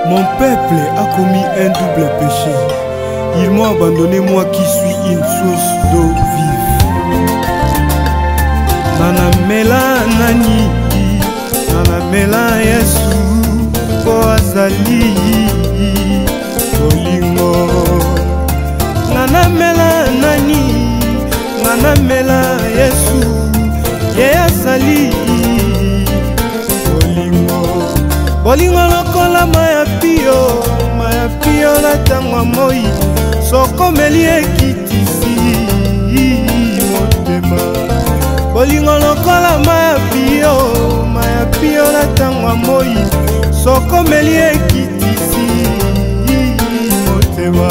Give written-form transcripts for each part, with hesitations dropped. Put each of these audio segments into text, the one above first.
Mon peuple a commis un double péché. Ils m'ont abandonné, moi qui suis une source d'eau vive. Nanamela nani, nanamela Yesu, po azali bolingo. Nanamela nani, nanamela Yesu, ye azali bolingo. Bolingo lokola maya pio na tangwa moi, soko meli ekitisi motema. Bolingo lokola maya pio na tangwa moi, soko meli ekitisi motema.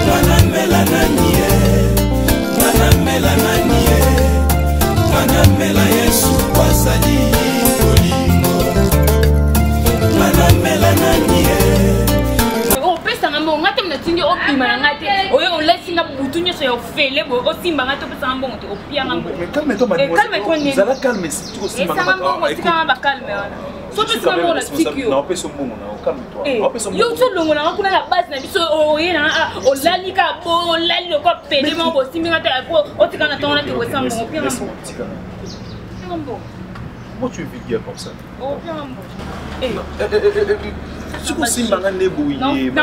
Nanamela nanie, nanamela nanie, nanamela Yesu kwazali bolingo. Nanamela nanie. On peut s'en rendre, on a terminé de signer au piment, on laisse signer boutonnier sur le fêlé, aussi barato peut s'en bon, au pire. Mais calme-toi, mademoiselle. Vous allez calmer si tu aussi. Et ça va bon, aussi quand même calme. Sauf que ça bon la psycho. Non, pas ce moment là, calme-toi. Yo tout le monde là, on a la base na biso o yena o lali ka bo o lali ko pele mo bo siminga ta ko o tikana tona ke wesa mo pire mo. Comment tu es vulgaire comme ça? Oh pire mo. Tu es aussi manga nébouillé. Non, si bon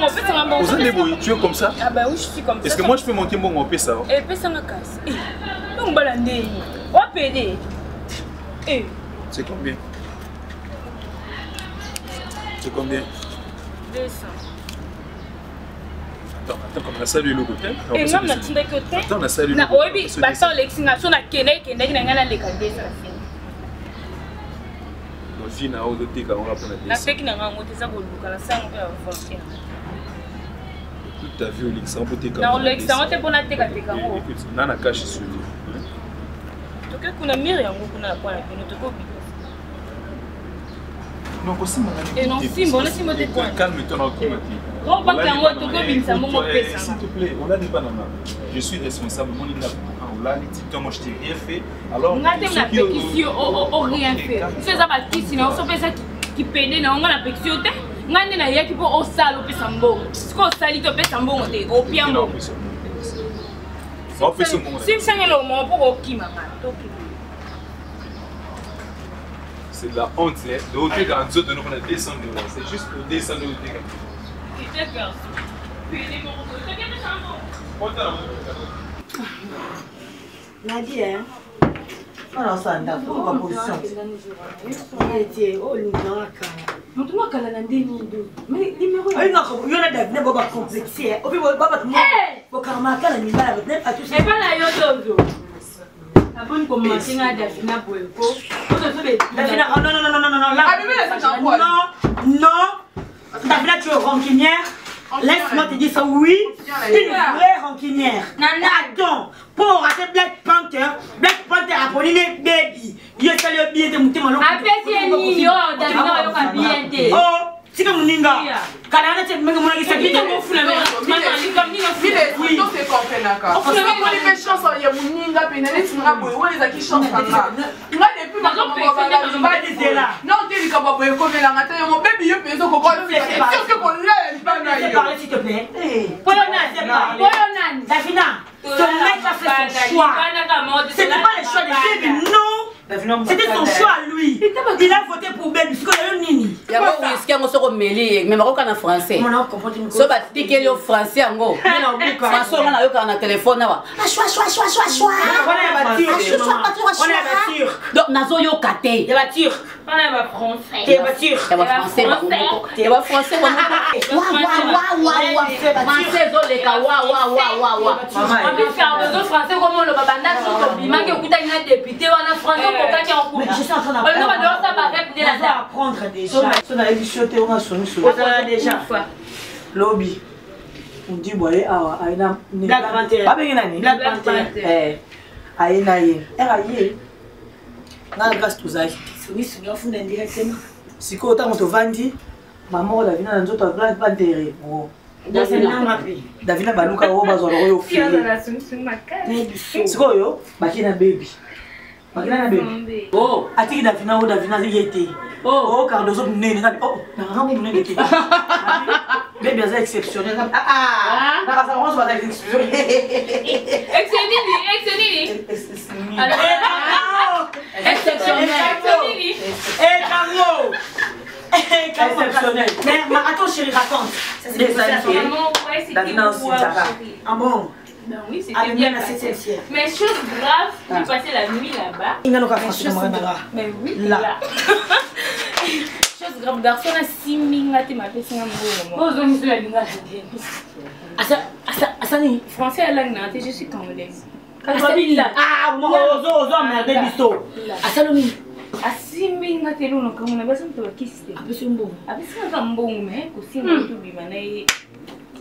on fait ça bon. Vous êtes nébouillé, tu es comme ça? Ah bah oui, je suis comme ça. Est-ce que moi je peux monter mon on ça? Eh, pèse ma casse. Donc balandé. O PD. C'est combien? C'est combien? 200. Attends, comme on a salué le côté. Et non, on a tindé côté. Attends, on a salué le côté. Na obi, basta l'exination na kene na ngana le kande ça. No vina au doté ka on va prendre na feki na ngango tesa ko luka la sango pe volontaire. Toute ta vie au Luxembourg t'es comme. Na au Luxembourg t'es pour na teka teka ngo. Écoute, nana cache sur lui. Donc kuna mire yango kuna kwa na pino to ko bi. Non, aussi et non, Simbo, laisse-moi te dire. Calme-toi, non, s'il te plaît, on a des bananes. Je suis responsable, mon île on l'a dit, moi je t'ai rien fait. Alors, on a rien fait. C'est ça, sinon, on fait ça qui peine, on a la pétition. On a qui peut au sale au Pessambo. Ce qu'on salit au Pessambo, on est au piano. Si vous savez le moment pour au Kima, c'est de la honte, de haute quand nous autres, on a descendu. C'est juste pour descendre au dégât. Nadia, hein? On a ça, on a pas position. Oh, nous avons mais numéro. Il y a des complexés. Au plus, pas bonne commencer à Davina Boelko. Davina, non. Davina, tu es rancunière. Laisse-moi te dire ça, oui. Une vraie rancunière. Attends, pour rater Black Panther a pris les baby. Il y a le billet de monter mon nom. Si comme Ninga, quand on a été même mon église, c'est bien mon frère. C'était son choix à lui. Il a voté pour Baby. Il y a un risque à se mêler, mais en français. So va piquer le français en gros. François on a eu un téléphone là. Donc nazo yo kate. Il va turc. On va français. Il va turc. Il va français. Il va français. Français zo les ka wa. En plus faire besoin français comme le babanda sur compliment que kuta ina député wana français pour quand on coupe. Je suis en train d'apprendre déjà. On a éditionné, on a sonné sur déjà. Lobby. On dit, ouais, Aïna. Black Panther. Pas bien, Nani. Black Panther. Aïna, Aïe. N'a grâce tout ça. Oui, c'est bien fou d'indirectement. Si quand on te vendit, maman, la vina dans notre Black Panther. Davina baluka wo bazolo yo fili. Sikoyo bakina baby. Oh, atiki Davina ou Davina yete. Oh, Cardozo nene na oh, na rango nene te. Bébé c'est exceptionnel. Ah, na ça on va exceptionnel. Exceptionnel. Mais attends chérie, raconte. Davina aussi ah bon. Ben oui, c'était bien passé. Mais chose grave, j'ai passé la nuit là-bas. Mais oui, là. Chose grave, garçon a 6 minutes, tu m'as fait 5 minutes. Asani, Français à langue, je suis congolaise. Ah, moi, Asalomi. A 6 minutes, tu es là, on a besoin de te quitter.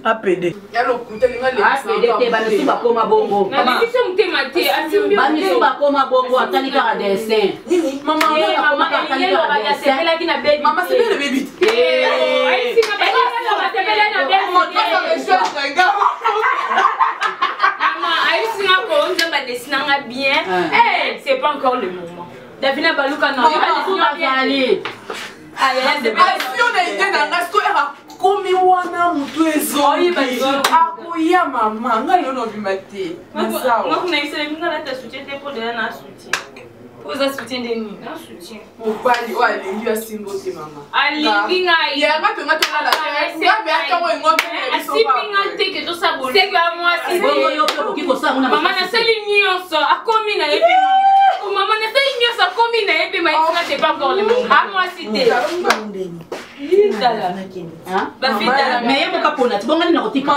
APD. APD, banisu bakoma bongo. Banisu bakoma bongo, atali kaka dessin. Maman, maman, c'est bien le bébé. C'est pas encore le moment. Davina Balouka non. Komi wana mutu ezoi akoya mama nga lelo bimate masawa ngako na isele minga la ta soutien te pour donner un soutien pour ça soutien de ni un soutien mopali wa lingi asimbo te mama alingi ngai ya ngato ngato la nga be akango ngoto asipinga te ke to sabolo c'est que moi si bongo yo pe kokiko sa ngona mama na sali nyonso akomi na yepi mama na sali nyonso akomi na yepi mais ça c'est pas encore le moment à moi cité mais ye moka pona tibongani na kotika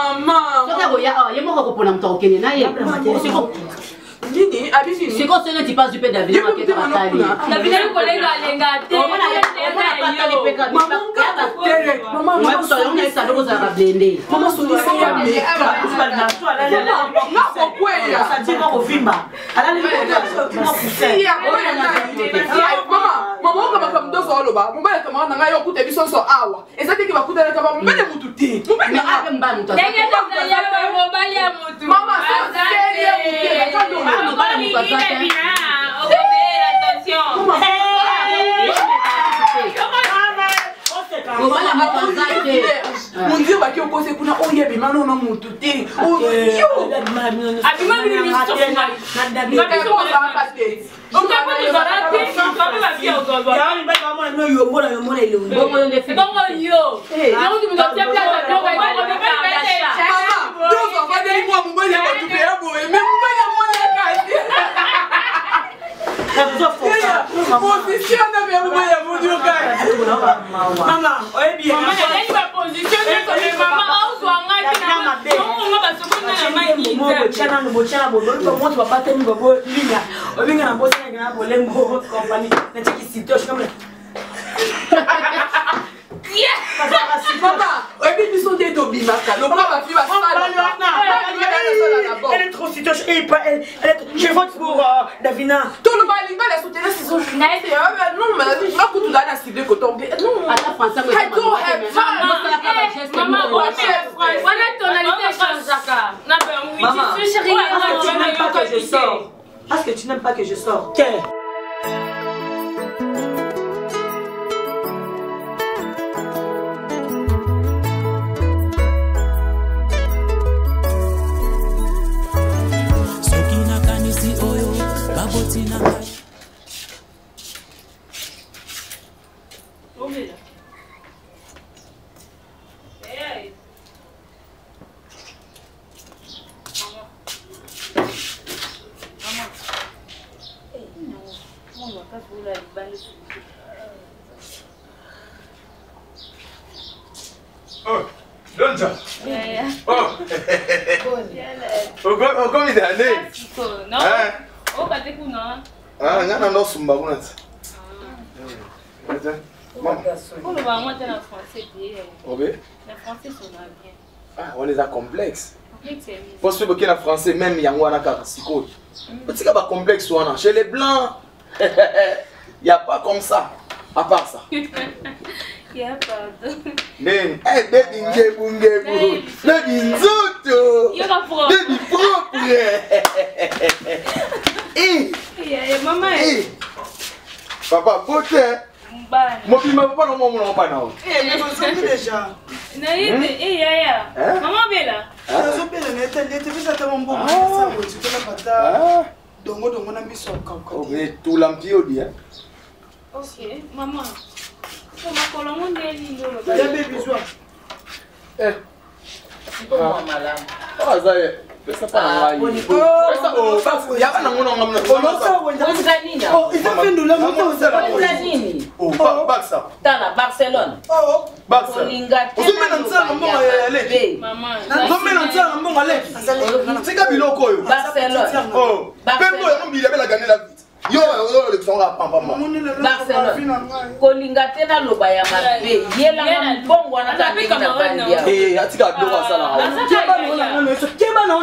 soki akoya ye moka kopona moto akokende na ye nini abifini siko sene ti passe pe Davina maketa batali Davina kolenga alenga te mama moi so yo ngesa loko za blende mama solisa ya meka na kokweya satima kovimba alali mama oka makamdoso oloba mobile kama na ngayo kuta biso so awa ezati ki bakuta na kaba mbele mutu te mais ape mba mutu ndenge to ya mobile ya mutu mama c'est ya mutu kando Mundio baki okose kuna oye bimano na mutu te oyo abima bini miso na Davina ko ba pate on ka pas de barate on va bien au doigt ya ni ba mama no yo mona ile bongo le fait bongo yo na undi mto tya place na kwa bongo be mama dozo va deli moi mbele ba tu pe abo e même mbele mona kasi position na be mbele ya mundio kai mama oye bien mama na ba position ko le mama au swanga kina bongo ba sokona na mani bochana bobo ko moto babate ni bobo linya obinga na bosi na bolembo company na chiki situation comme mama oyebi biso nde tobimaka lokola bafi elle est trop situation je vote pour Davina toloba linga la soutenir saison journaliste non mais ma kutu dana ciblé ko tomber non ata français I don't have time maman wana tonalité changeaka na ba oui tu chérie parce que tu n'aimes pas que je sors quel Oh, Donja. Oh. Combien d'années? Non. Oh, pas de coup, non. Ah, non, non, sumba kuna. On va monter en français bien. Ok. Les français sont bien. Ah, on est à complexe. Parce que le français même yango na kaka siko. Petit ka ba complexe wana chez les blancs. Il y a pas comme ça. À part ça. Yeah, pardon. Men, eh baby ngebu. Baby nzoto. Il va propre. Baby propre. Yeah, Maman. Papa, beauté. Mon fils m'a pas non mon pas non. Mais vous sommes déjà. Yaya. Maman bela. Zo bela neta neta bisa ta mambo. Ça vous tu la pata. Dongo na biso ka. Oh mais tout l'ampio dit hein. OK, maman. Comment colon on est lindo. Ya bébé soir. Comment malade. Ah ça y est. Pesa pas là. Pesa oh, ya bana ngona ngamna. Oh, il fait de la moto ça. Oh, Barça. Tala Barcelone. Oh, Barça. Maman. C'est biloko yo. Barcelone. Oh. Pembo ya mbili abela gagner la vie. Yo le son ra pamba ma. Barcelone. Kolinga tena loba ya mabe. Yela na bongo na kabika na bandia. Eh, atika doka sala. Keba na.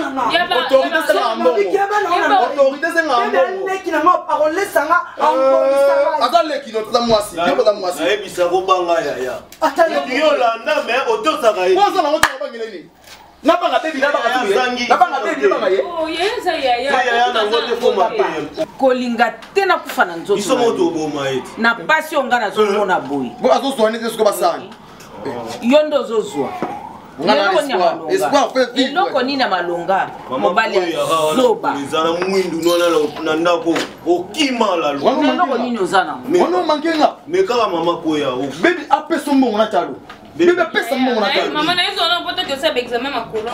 Autorité c'est la mbongo. Autorité c'est la mbongo. Qui na ma parole sanga en Azale ki notre mwasi. Yo bota mwasi. Na ebisa ko banga ya. Attends. Yo landa mais auto saka. Moi ça na ngoto bangela ni. Na banga baby na banga tuye. Na banga baby na banga ye. Oh, yesa yaya. Ya na ngoto fo ma. Kolinga tena kufana nzoto. Iso moto boma eti. Na pasi ongana zomona boy. Bo azo soigner ce ko basani. Yondo zozwa. Espoir fait vivre. Eloko nini na malonga. Mobali ya zoba. Ezana mwindu nona na ndako okima la lo. Eloko nini ozana. Ono mankenga. Mekala mama koya. Baby apeso mbongo na talo. Baby pesa mbongo na talo. Maman na hizo na poto que ça examen ma colon.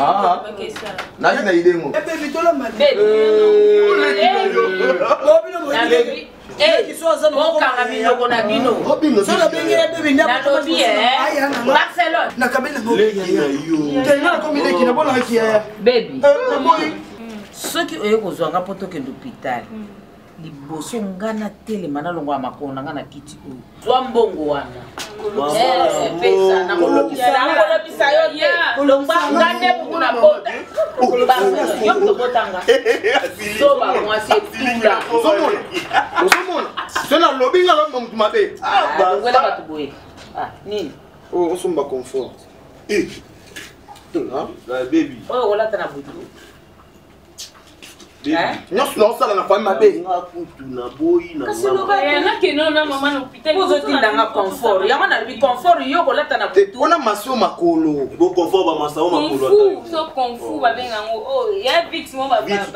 Na ina idée mo. Bébé to la mal. Baby. Eh, on carabino qu'on a bino. Ça la benga bébé na Barcelone. na kabela ngo. Yo. Tena comme il est qui na bona qui ya. Baby. Soki oye kozwanga poto ke l'hôpital. Liboso ngana telema na longo ya makona ngana kiti oyo. Zwa mbongo wana. Pesa na kolobisa yo te. Kolomba ngane kuna bota. Yo kobotanga. Soba mwasi tula. Osomona. Sona lobinga lo mtu mabe. Ah, ngwela batu boye. Ah, nini? Oh, on somba confort. Baby. Oh, wala tana butu. Nyos no sala na famille mabe. Ngakutu na boyi na. Kasi loba na ke non na maman hôpital. Pozo tindanga confort. Yama na bi confort yo kolata na butu. On a masio makolo. Bo confort ba masao makolo ata. So confort ba benga ngo. Oh, ya vite mo ba ba.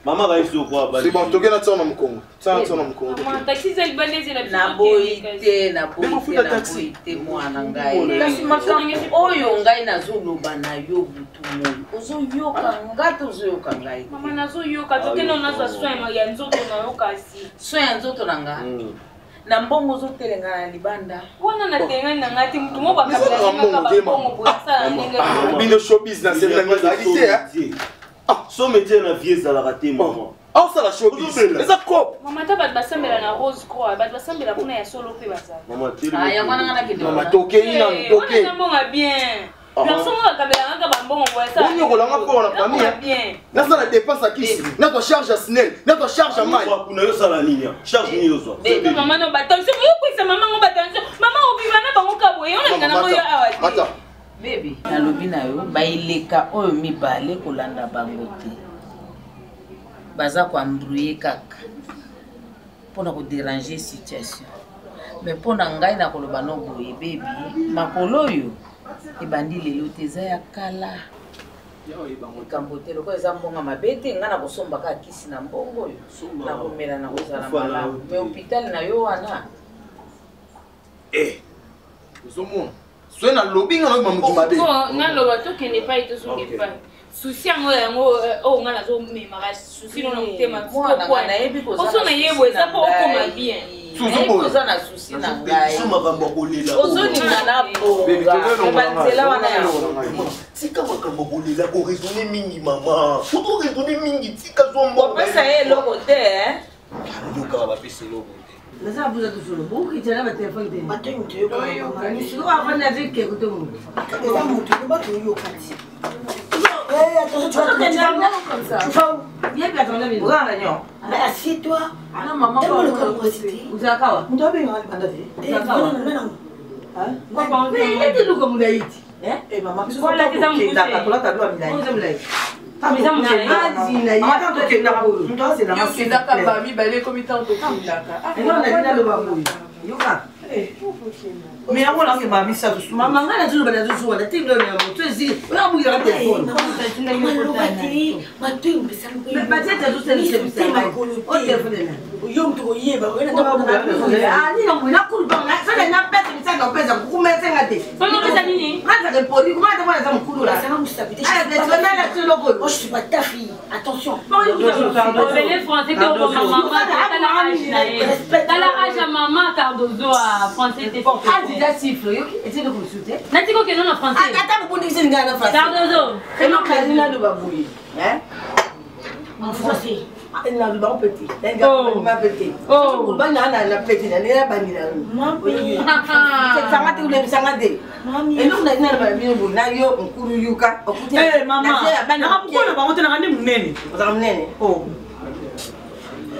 Mama va ici au quoi? C'est bon, tu regardes ça dans mon Congo. Ça dans mon Congo. Taxi c'est le balai la na boite na boite mwana ngai. Kasi makambo oyo ngai nazoloba na yo butu moyo. Ozoyoka ngato ozoyoka ngai. Mama nazoyoka toke na nazo soin ya nzoto na yoka si. Soin ya nzoto na nga. Na mbongo zotelenga na libanda. Wana na tenga na ngati mtu mo ba kabla na mbongo bosa na Bino show business c'est la réalité hein. Ah, so métier na vie ça la raté maman. Ah ça la show business. Mais ça quoi? Maman ta ba basambela na rose croix, ba basambela kuna ya solo pe basa. Maman tele. Ah ya mwana ngana kidogo. Maman toke ina toke. Na mbonga bien. Personne va kabela nga ba mbongo bosa. On yoko langa pour la famille. Bien. Na ça la dépense à qui? Na to charge à Snell, na to charge à Mai. Kuna yo sala nini? Charge ni yo so. Mais maman no batanso, yo kwisa maman ngo batanso. Maman obiva na bango kaboye, on ngana mo yo awati. Mata. Baby, nalobi na yo baileka oyo mibale kolanda bango te. Baza ko embrouiller kaka. Pona ko déranger situation. Mais pona ngai na koloba no boye baby, makolo yo ebandi lelo teza ya kala. Kambotelo ko eza mbonga mabete ngana kosomba ka kisi na mbongo yo. Na komela na kozala malamu. Mais hôpital na yo wana. Zomo. Soit na lobbying na mamutu mabe. Na loba to ke ne pas ito so ke pas. Souci ngo o ngana zo mema ba souci no mutema ko na yebi ko za. Oso na yebo za ko koma bien. Ko za na souci na ngai. Suma kamba kolela. Ozo ni na bo. Banzela wana ya. Tika makamba kolela ko raisonner mingi mama. Ko raisonner mingi tika zo mbo. Pesa ye loko te hein. Yo ka ba pesa loko. Nasa buza tusolo buki tshela ba telefone teng. Ba teng te ko yo. Ni silo wa fana zike ko teng. Ela mutu ba to yo kati. Attends, tu vas comme ça. Viens bien dans la maison. Regarde nyo. Mais assieds-toi. Non maman pas le capacité. Uzakawa. Mtu abe ngani banda te. Hein? Mais il était nous comme Daïti. Hein? Eh maman, Voilà que ça me d'accord, tu dois me dire. On se blague. Mais on a fait ma mission. Maman, on a toujours besoin de soins. Tu es là, tu es ici. On a bouillé le téléphone. Mais peut-être que c'est le téléphone. On téléphone là. Yom to yeba. Ah, ni non, na kulba. Ça n'a pas de ça qu'on pèse pour mettre un gâteau. Comment vous avez dit? Quand ça poli, comment tu vas dans le couloir là? Ça nous stabilité. Ah, tu vas là sur le col. Moi je suis pas ta fille. Attention. Les Français que maman dans la rage à maman Cardozo à français t'es fort. Ah, tu as sifflé. OK, et tu le consulter. Natiko que non en français. Ah, attends pour dire c'est en français. Cardozo. Et non, Kalina de babouille. Hein? En français. Elle n'a pas petit. Elle n'a pas petit. Oh, ben n'a petit. Elle n'a pas ni là. Oui. C'est ça m'a dit ça m'a dit. Et nous n'a pas bien bon. Na yo nkuru yuka. Eh maman. Na pourquoi na bango tena ngani munene? Za munene. Oh.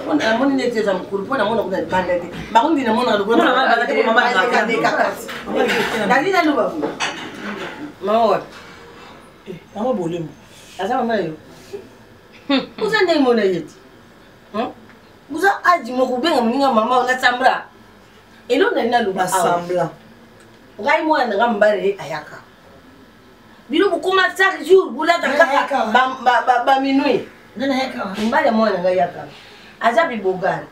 On a mon nete za mkuru. Pona mona kuna bandete. Bango ndina mona lokona. Mona bandete ko mama na. Dalina no babu. Mawa. Eh, mama bolemo. Asa mama yo. Uza ndai mona yeti. Uza aji moko benga mninga mama ona sambra. Elo na luba sambla. Ngai mwana ngambare ayaka. Bilo bukuma chaque jour bula takaka ba minui. Nana yaka. Mbale mwana ngai yaka. Aza bibogana.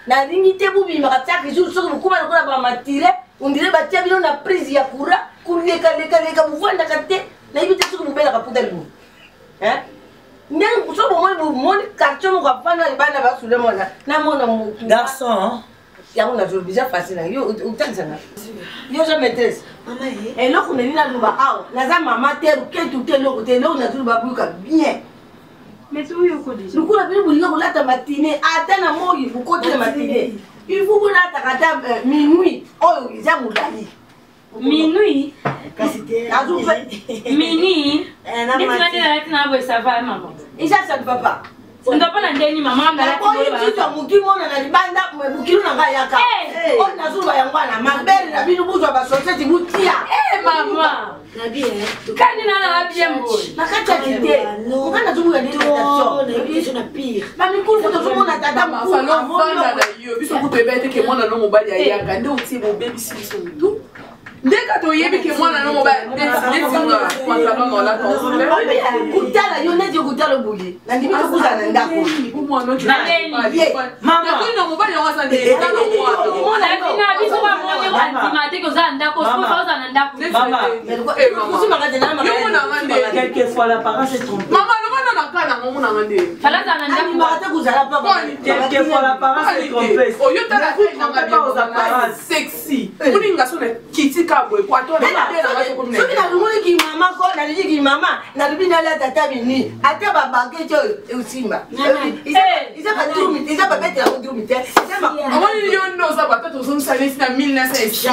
Na limite bubi maka chaque jour soko bukuma lokola ba matire, ondire ba tia bilo na prise ya kura, kuleka buvanda kate, na ibite soko bubela kaputa libu. Hein? Nang so bo mo quartier mo ka fana libana ba sule mona. Na mona mo garçon. Ya on a toujours déjà facile yo utanzana. Yo je maîtresse. Maman et là on est là luba ah naza maman terre que tout est là on a toujours ba buka bien. Mais tu yo ko déjà. Lukula bili bulinga ko lata matinée atana moyi bu ko de matinée. Il faut la takata minuit oh ya mulali. Minuit. Kasite. Minuit. Mais tu vas dire na bo ça va maman. Et ça ne va pas. On doit pas l'endeni maman ngala ti bola. Ko yitwa mukimona na libanda mukiru na ngayaka. On na zuba ya ngwana mabele na binu buzwa ba society butia. Maman. Na bien. Kani na bien boy. Na kata kite. Ngana zubu ya discrimination. Na bien na pire. Ba mikuru to zubu na tata mukuru. Falo fanda na yo. Biso ko bebete ke mwana no mobali ya yaka. Nde uti bo baby siso ndu. Ndeka to yebi ke mwana no mobali. Ndesinga kwa sababu la konsul. Kutala yo nje kutala bugi. Na ndimi to kuzana ndako. Mwana na neni. Mama. Na mobali wa sande. Na mwana. Mwana bina biso kwa mwana wa ndimate ko za ndako. Ko fa za ndako. Mama. Kusima kaje na mama. Yo mwana ngande. Quelquefois la parole c'est trompée. Mama no mwana nakana mwana ngande. Fala za ndako. Ani mata kuzala pa. Quelquefois la parole c'est trompée. Oyo tala nganga sexy. Kuninga sona kitika boy kwa to na na soki na lumuli ki mama ko na liji ki mama na lubi na la tata bini ate ba banke cho usimba isa ba drum isa ba bete la drum te isa ma amoni yo no sa ba to son service na 1906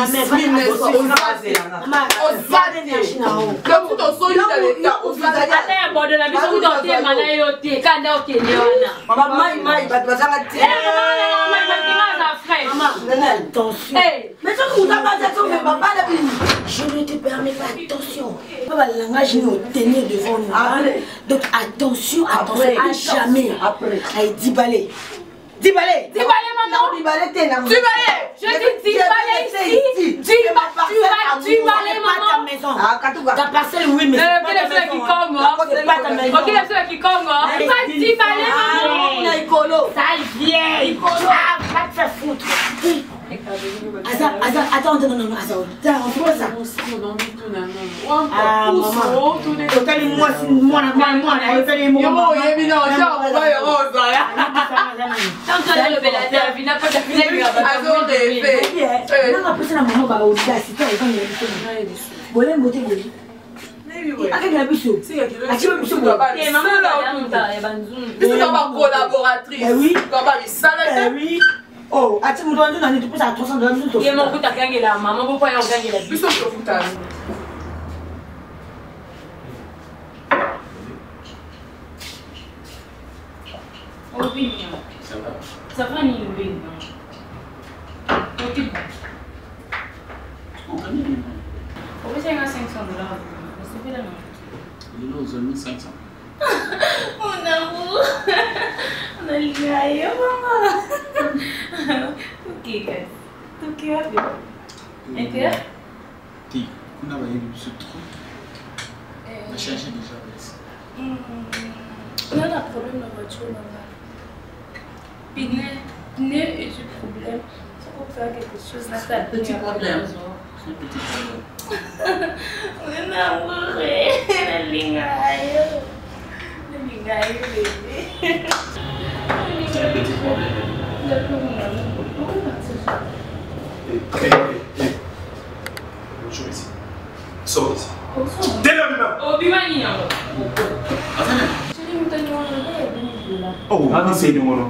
comme to so ita le ta ata ya bodo na biso kuto te mana yo te kanda okende wana mama mai ba bazanga te mama Attention. Mais ça vous a pas ça mais papa la bini. Je ne te permets pas, attention. Papa, le langage nous tenir devant nous. Donc attention, attention, à jamais. Après. Allez, 10 balais. 10 balais. 10 balais, maman. 10 balais, t'es là. 10 balais. Je dis 10 balais ici. 10 balais, maman. Ta maison. Ah, Katouga. Ta parcelle, oui, mais c'est pas ta maison. C'est pas ta maison. Ok, c'est qui Congo. Pas 10 balais, maman. On a écolo. Sale vieille. Ah, va te faire foutre. Attends, non, attends. On fait ça. Ah, maman. Oh, ati mudo ndio nani tupesa $300 mtu. Yeye mko kutangela mama mbo kwa yongangela. Biso tofuta. Opinion. Ça va ni le bien. OK. On va payer $500. C'est pas là. Il est aux 1500. Mon amour. On a lié, maman. Ok, ok, et puis Ti, on a ce truc. On a changé déjà. On a un problème dans la voiture, maman. Pneu et du problème. C'est pour faire quelque chose. C'est un petit problème. On est amoureux. La ligne ailleurs. C'est un petit problème. Bonjour ici. Sors ici. Dès la main. Oh, Bimani. Oh, c'est nous.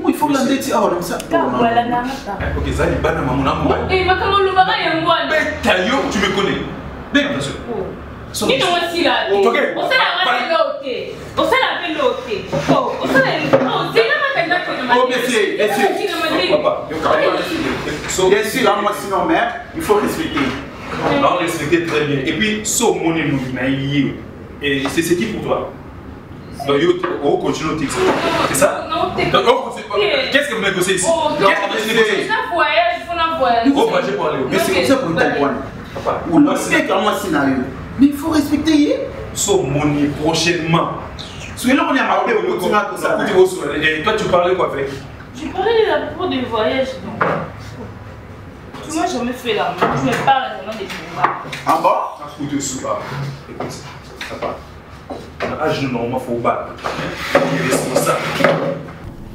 Il faut la dette. Ah, donc ça. Ok, ça, il banane maman. Eh, ma comment le mari est moi. Taillot, tu me connais. Bien, bien sûr. Ni non aussi là. Ok. On s'est la l'autre. On s'est la l'autre. Oh, on s'est la. Oh, c'est là ma oh, monsieur. Papa, bien sûr, là, moi, sinon, mais il faut respecter. On va respecter très bien. Et puis, sauf mon émotion, et c'est ce qui pour toi. Donc, on continue au titre. C'est ça? Non, t'es pas. Qu'est-ce que vous négociez ici? Qu'est-ce que vous négociez ici? Un voyage, il faut un voyage. Oh, bah, j'ai parlé. Mais c'est comme ça pour Taïwan. Papa, Ou là, c'est comme un scénario. Mais il faut respecter. sauf mon prochainement. Parce que là, on est à et toi, tu parlais quoi avec? Je parlais à propos du voyage. Moi, je me fais là. Je me parle vraiment des choses. Ah bon? Un coup de sous. Écoute, papa. À genoux, normalement, il faut battre. Il est responsable.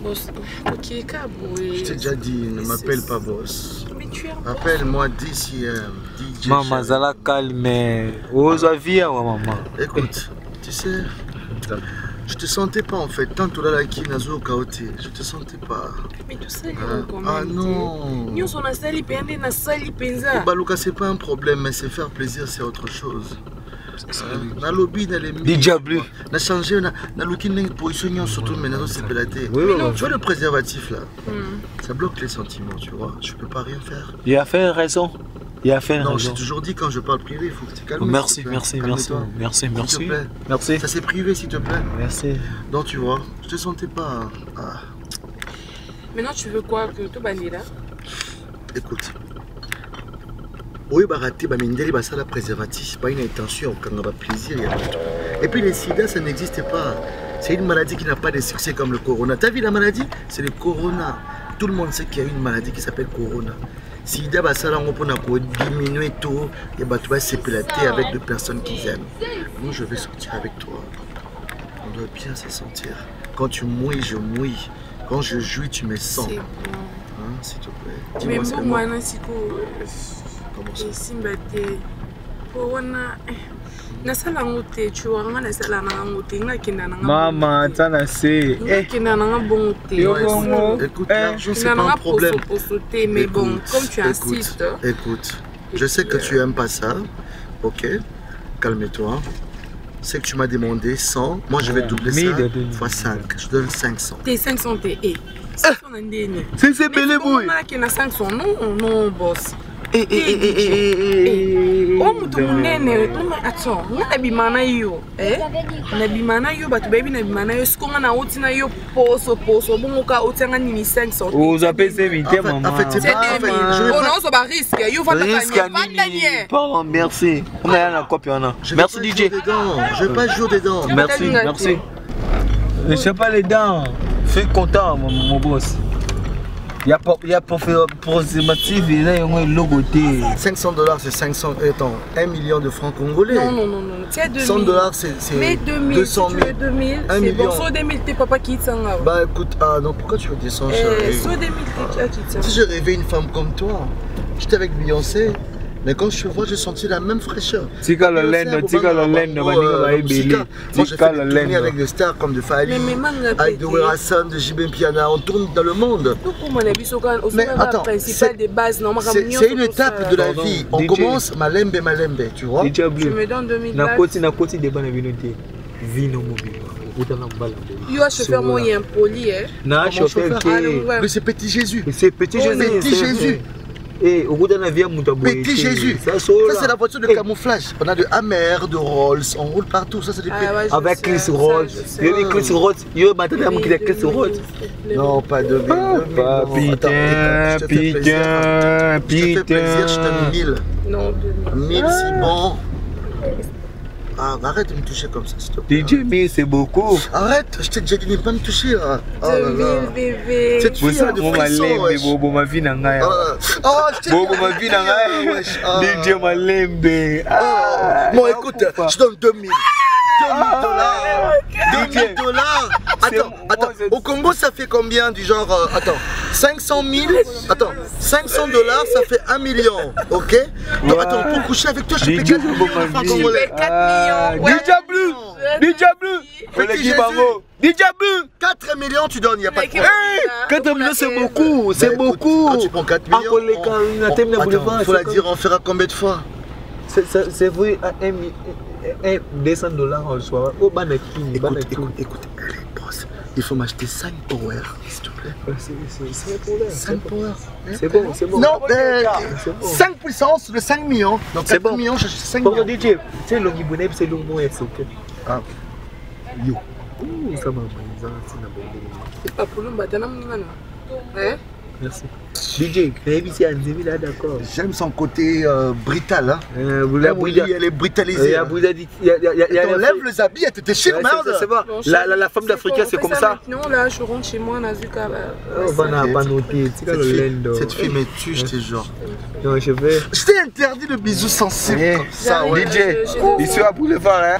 Boss, ok, Kaboué. Je t'ai déjà dit, ne m'appelle pas boss. Mais tu es un boss. Appelle-moi DCM, DJ. Maman, Zala calme. Ose via, maman. Écoute, tu sais, je te sentais pas en fait. Tant que là, qui n'a pas chaoté, je te sentais pas. Mais tu sais comment. Ah non. Nous, on a sali pende, na sali penza. Baluka, c'est pas un problème, mais c'est faire plaisir, c'est autre chose. Na lobby, na les DJ Bleu. Na changé, na looking na position surtout maintenant c'est pélaté. Oui, oui, tu vois le préservatif là, ça bloque les sentiments, tu vois. Je peux pas rien faire. Il a fait raison. Il a fait non, raison. j'ai toujours dit quand je parle privé, il faut que tu calmes. Merci, merci, merci, merci, merci. S'il te plaît. Merci. Ça c'est privé, s'il te plaît. Merci. Donc tu vois, je te sentais pas. Ah. Maintenant tu veux quoi que tout bandi là? Écoute. Oui, bah raté, bah mindeli, bah ça la préservatif, pas une intention, quand on a plaisir, il y a tout. Et puis les sida, ça n'existe pas. C'est une maladie qui n'a pas de succès comme le corona. T'as vu la maladie? C'est le corona. Tout le monde sait qu'il y a une maladie qui s'appelle corona. Sida, bah ça là, on peut diminuer tout, et bah tu vas s'épilater avec des personnes qu'ils aiment. Moi, je vais sortir avec toi. On doit bien se sentir. Quand tu mouilles, je mouille. Quand je jouis, tu me sens. C'est bon. Hein, s'il te plaît. Mais moi, je comment ça? Simba te wana nasala ngote tu vois nga nasala na ngote nga kenda na maman tana se kenda na bon te écoute l'argent c'est pas un problème mais bon comme tu insistes écoute je sais que tu aimes pas ça ok calme-toi c'est que tu m'as demandé 100 moi je vais doubler ça fois 5 je donne 500 t'es 500 t'es c'est belé boy on a 500 non boss Oh mutu munene attends ngana bimana yo na bimana yo batu baby na bimana yo sikonga na uti na yo poso bongo ka utanga nini 500 vous appelez c'est vite maman en fait c'est pas on a so ba risque yo va gagner pardon merci on a la copie on a merci DJ je vais pas jouer dedans merci je sais pas les dents fais content mon boss. Il y a approximatif, il y a un logo. $500 c'est 500, attends, 1 million de francs congolais. Non. C'est 2000. $100 c'est 200 000. 2000, c'est bon, so 2000 t'es papa qui t'en a. Bah écoute, ah non, pourquoi tu veux descendre so 2000 t'es qui t'en a. Si je rêvais une femme comme toi, j'étais avec Beyoncé. Mais quand je te vois, j'ai senti la même fraîcheur. Tika la laine, moi j'ai fait des tournées avec des stars comme de Fali, avec de Werasan, de JB Piana, on tourne dans le monde. Mais attends, c'est une étape de la vie. On commence malembe, tu vois. Tu me donnes 2000 Yo chauffeur moyen poli Na chauffeur mais c'est Petit Jésus. C'est Petit Jésus. Petit Jésus. Eh, au bout d'un avion, Petit Jésus. Ça, c'est la voiture de camouflage. On a de Hammer, de Rolls, on roule partout. Ça, c'est des avec Chris Rolls. Il y a des Chris Rolls. Il y a madame qui a Chris Rolls. Non, pas de 2000. Putain, putain, putain. Je te fais plaisir, je te donne 1000. Non, 1000, c'est bon. Ah, arrête de me toucher comme ça, s'il te plaît. DJ, mais c'est beaucoup. Arrête, je t'ai déjà dit de ne pas me toucher là. Oh là là. Bébé. Cette fille a de frissons, wesh. Bobo ma vie n'a rien. Oh, je t'ai dit. Bobo ma vie n'a rien. DJ Malembe. Bon, écoute, je donne 2000. 2000 dollars. Attends. Au Congo, ça fait combien du genre attends, 500 000. Attends, 500 dollars, ça fait 1 million. Ok. Donc attends, pour coucher avec toi, je peux 4 millions. 4 millions. DJ Blue. DJ Blue. DJ Blue. 4 millions, tu donnes, il n'y a pas de problème. 4 millions, c'est beaucoup. C'est beaucoup. Quand tu prends 4 millions, attends, faut la dire, on fera combien de fois? C'est vrai, 200 dollars en soi. Oh, écoute, il faut m'acheter 5 power, s'il te plaît. C'est 5 power. C'est bon. Non, 5 puissance de 5 millions. Donc 4 millions, j'achète 5 millions. DJ, c'est le Gibonais, c'est le bon ok. Ah, yo. Ça m'a C'est pas pour nous, hein? Merci. DJ, là, d'accord. J'aime son côté brutal. Hein. Elle est brutalisée. On lève les habits, elle te déchire, merde. C'est bon. La femme d'Africain, c'est comme ça. Non, là, je rentre chez moi, on a vu qu'à. Cette fille me tue, je te jure. Non, je vais. Je t'ai interdit le bisou sensible. Ça, ouais. DJ, il sera pour le faire, hein.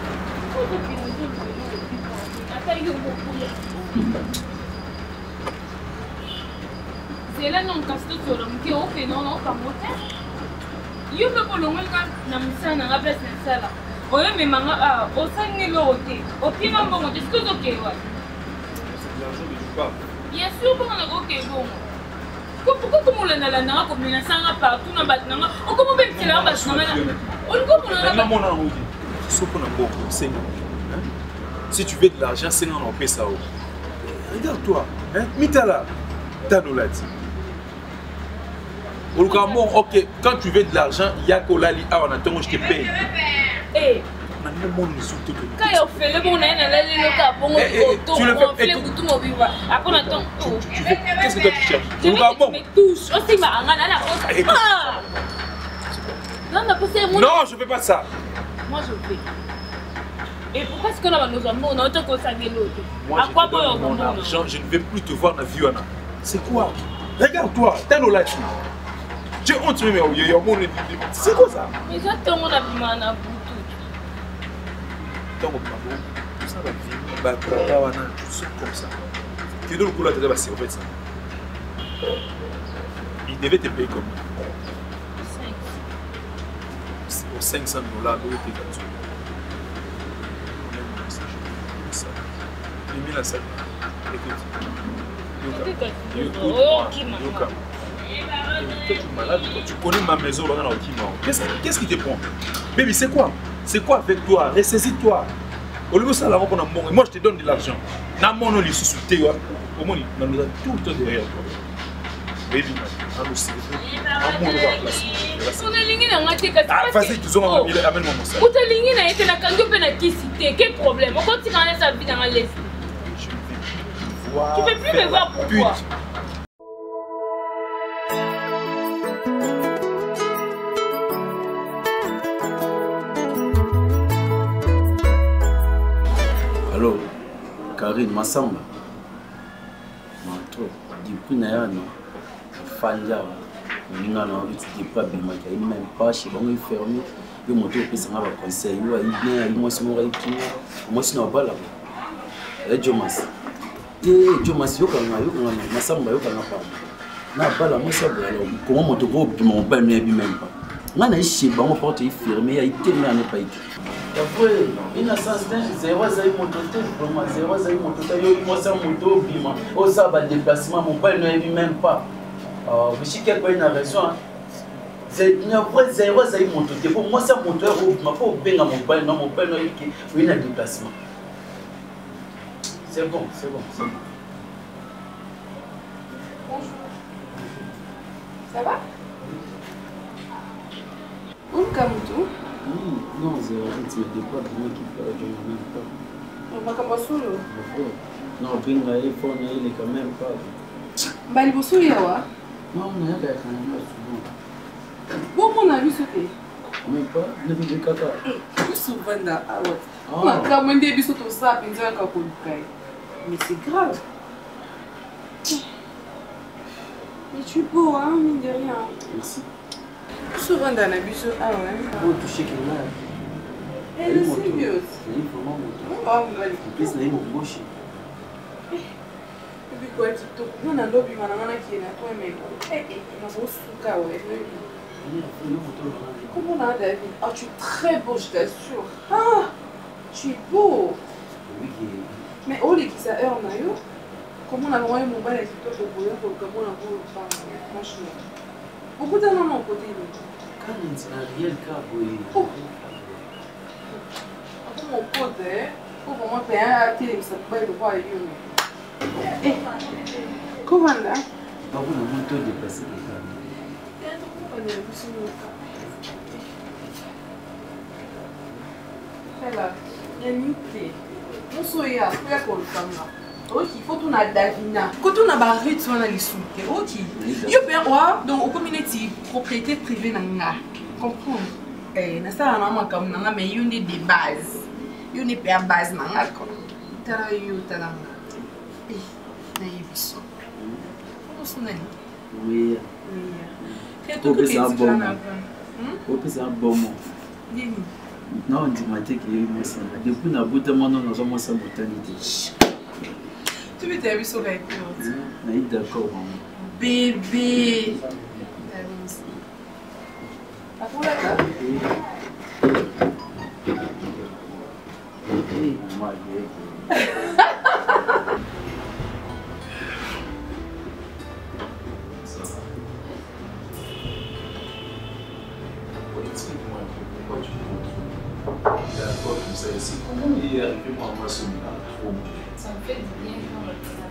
Ela non casto solo, que o que não camote. Eu me bolongo na msana na place na sala. Oyo me manga o sangi lote. O pima mbongo de ce que wa. Bien sûr pour na ko ke bongo. Pourquoi comme on l'a na ko mena sanga partout na bat na. O comme ben tela ba na. On comme on na mona ngodi. Soko na mbongo, c'est si tu veux de l'argent, c'est non on paie ça. Regarde-toi, hein? Mitala, Tanolati. Ok, quand tu veux de l'argent, il y a que là, on attend, je te paye. Eh, quand il fait le bon, tu le fais tout mon vivant. Après, on attend. Qu'est-ce que toi tu cherches? Je me touche. Aussi, non, je ne fais pas ça. Moi, je fais. Et pourquoi est-ce qu'on a nos amours? On a autant qu'on s'en l'autre. Moi, je te donne mon argent, je ne vais plus te voir dans la vie. C'est quoi? Regarde-toi, t'as nos lâches. J'ai honte, mais c'est quoi ça? Mais ça, tout le monde a vu mon amour. Tout ça va venir, tout ça comme ça. Tu donnes le coup là, tu vas passer, en fait ça. Il devait te payer comme 500 dollars, tu es là-dessus. Il met la salle. Écoute. Yoka. Tu es malade, tu connais ma maison là dans le Kima. Qu'est-ce qui te prend? Baby, c'est quoi? C'est quoi avec toi? Ressaisis-toi. Au lieu de ça, moi je te donne de l'argent. N'a mon nom les sous-soutés. Au moins, on nous a tout le temps derrière toi. Baby, allons-y. Vas-y, tu zones, amène-moi mon sac. Quel problème? On continue à sa vie dans l'Est. Tu ne peux plus me voir pourquoi? Allô, Karine Massamba. Depuis Nayano, Fanja, on a dit pas bien, il n'y a même pas chez bon, il ferme. Il m'a dit que ça m'a conseillé, il vient, il m'a dit moi, je n'ai pas là. Et Jomas. Jomas, Massamba, na bala moi ça comment mon togo mon pas même pas na na ici ba mon porte firmé a été mais n'est pas été après il a sens 0 zai moto te vraiment 0 zai moto ta yo moi ça moto bima au ça ba déplacement mon pas ne même pas vous si quelque une raison c'est une vraie 0 zai moto te pour moi ça moteur au bima faut benga mon pas non mon pas no qui oui na déplacement c'est bon. Ça va? comme tout. Non, c'est pas moi qui parle de même pas. On va comme solo. Non, pinga il faut il est quand même pas. Bah il bosse yawa. Non, on a quand même pas souvent. Bon mon avis sauté. Même pas, ne dis pas caca. Tout souvent là, ah ouais. Ma comme des bisous tout ça, puis ça quand mais c'est grave. Mais tu es beau, hein, mine de rien. Merci. Souvent dans la bisou, ah ouais. Pour toucher quelqu'un là. Elle est sérieuse. C'est vraiment mon oh, on va aller. En plus, là, il m'a moché. Et puis quoi, TikTok, on a l'objet, on a qui est là, toi, mais on a beau souka, ouais. Comment on a David? Ah, tu es très beau, je t'assure. Ah, tu es beau. Oui, mais oh, les qui ça heure, Mayo. Comment on a envoyé mon bal à TikTok au boulot pour comment on a beau le faire, franchement. Beaucoup de gens m'ont côté. Quand c'est un réel cas, oui. Oh. Mon côté, pour moi, payer un télé, ça peut être quoi, eh, comment là? Pas vous, on a monté de passer les gars. Là, il y a une clé. On soya, il y a quoi le caméra? Ok, il faut qu'on a Davina. Quand on a barré, tu vas aller sous. Ok. Il y a donc au communauté propriété privée nanga. Comprendre? Eh, na ça on a comme nanga mais il y a des bases. Il y a des bases nanga quoi. Tala yo tala. Eh, na yibiso. On se nani? Oui. C'est tout que c'est un bon mot. C'est un bon mot. Non, on dit que depuis que nous avons fait ça, tu veux t'amuser sur la tête? Oui, d'accord. Bébé. Attends là. Explique-moi un peu pourquoi tu comptes. C'est comment il est arrivé pour moi ce miracle? Ça me fait du bien quand on a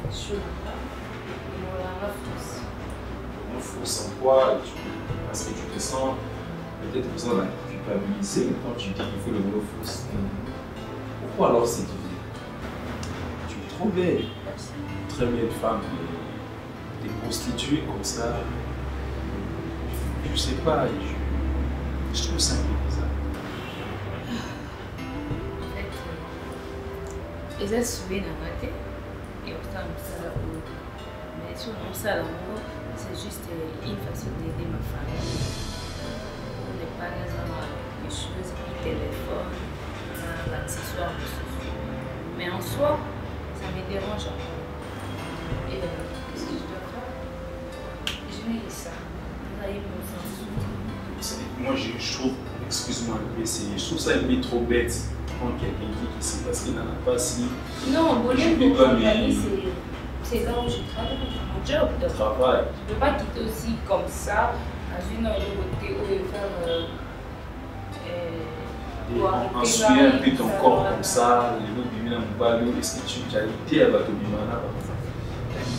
des choses là. Et on a la force. On force en quoi? Parce que tu te sens peut-être besoin de culpabiliser quand tu dis qu'il faut le mot force. Pourquoi alors c'est difficile? Tu es trop belle. Très belle femme. Tu es prostituée comme ça. Je sais pas. Je trouve ça un peu bizarre. En fait, ils ont suivi la matin et on s'est mis à l'eau. Mais si on s'est à l'eau, c'est juste une façon d'aider ma famille. On n'est pas nécessairement les choses, le téléphone, l'accessoire, mais en soi, ça me dérange un peu. Et qu'est-ce que je dois faire? Je mets ça. Moi, je trouve, excuse-moi, je trouve ça limite trop bête quand quelqu'un dit que c'est parce qu'il n'en a pas si. Non, voler pour ma famille, c'est là où je travaille, mon job. Travail. Je ne peux pas quitter aussi comme ça, dans une côté où je vais faire. Ensuite, un peu ton corps comme ça, les autres bimina mobile, est-ce que tu as été à la Tobimana?